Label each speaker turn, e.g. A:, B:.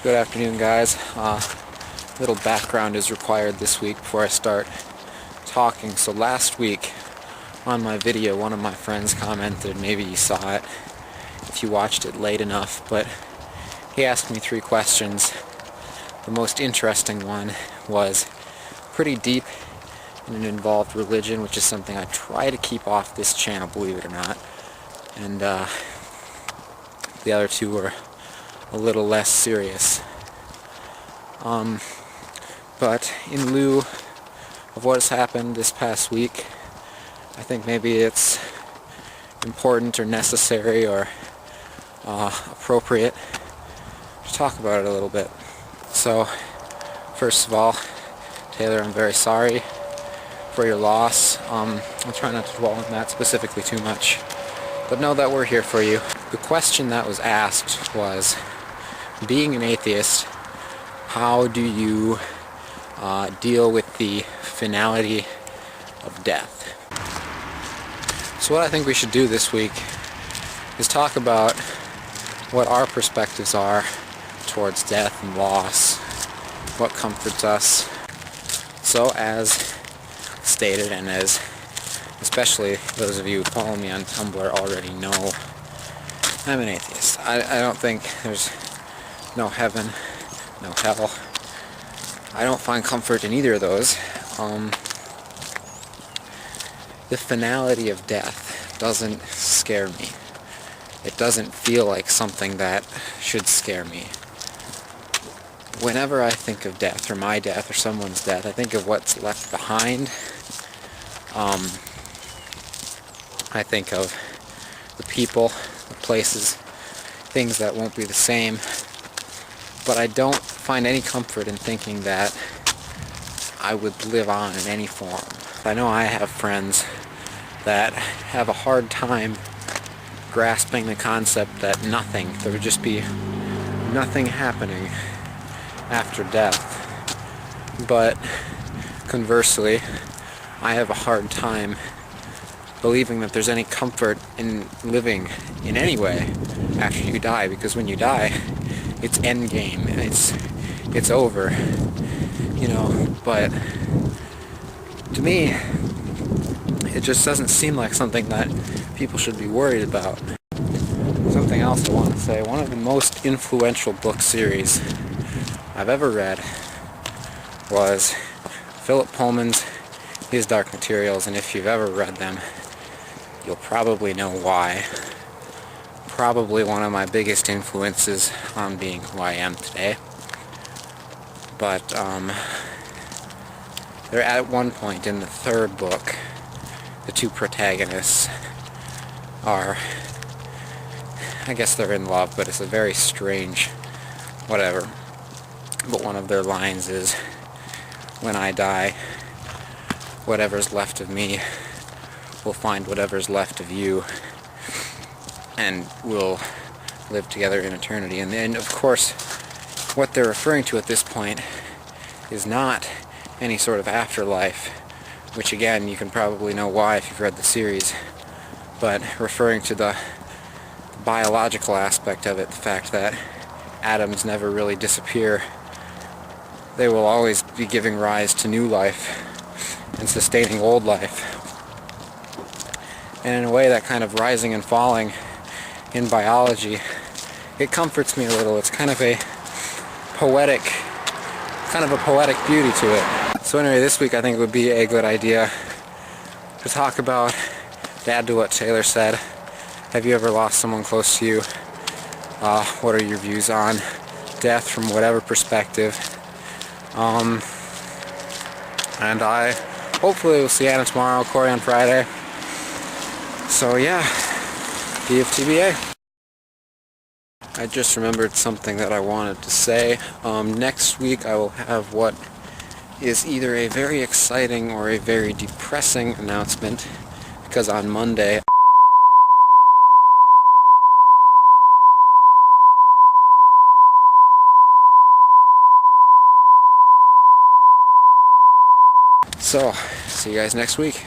A: Good afternoon, guys. Little background is required this week before I start talking. So last week on my video, one of my friends commented, maybe you saw it if you watched it late enough, but he asked me 3 questions. The most interesting one was pretty deep and it involved religion, which is something I try to keep off this channel, believe it or not. And the other 2 were a little less serious. But in lieu of what has happened this past week, I think maybe it's important or necessary or appropriate to talk about it a little bit. So, first of all, Taylor, I'm very sorry for your loss. I'll try not to dwell on that specifically too much, but know that we're here for you. The question that was asked was, being an atheist, how do you deal with the finality of death? So what I think we should do this week is talk about what our perspectives are towards death and loss, what comforts us. So as stated, and as especially those of you who follow me on Tumblr already know, I'm an atheist. I don't think there's no heaven, no hell. I don't find comfort in either of those. The finality of death doesn't scare me. It doesn't feel like something that should scare me. Whenever I think of death, or my death, or someone's death, I think of what's left behind. I think of the people, the places, things that won't be the same. But I don't find any comfort in thinking that I would live on in any form. I know I have friends that have a hard time grasping the concept that there would just be nothing happening after death. But conversely, I have a hard time believing that there's any comfort in living in any way after you die, because when you die, it's endgame, it's over, you know. But to me, it just doesn't seem like something that people should be worried about. Something else I want to say, one of the most influential book series I've ever read was Philip Pullman's His Dark Materials, and if you've ever read them, you'll probably know why. Probably one of my biggest influences on being who I am today. But they're at one point in the 3rd book, the 2 protagonists are, I guess they're in love, but it's a very strange whatever. But one of their lines is, when I die, whatever's left of me will find whatever's left of you, and we'll live together in eternity. And then, of course, what they're referring to at this point is not any sort of afterlife, which again, you can probably know why if you've read the series, but referring to the biological aspect of it, the fact that atoms never really disappear. They will always be giving rise to new life and sustaining old life. And in a way, that kind of rising and falling in biology, it comforts me a little. It's kind of a poetic beauty to it. So anyway, this week I think it would be a good idea to talk about, to add to what Taylor said. Have you ever lost someone close to you? What are your views on death from whatever perspective? And I hopefully will see Anna tomorrow, Corey on Friday. So yeah, TBA. I just remembered something that I wanted to say. Next week I will have what is either a very exciting or a very depressing announcement, because on Monday so, see you guys next week.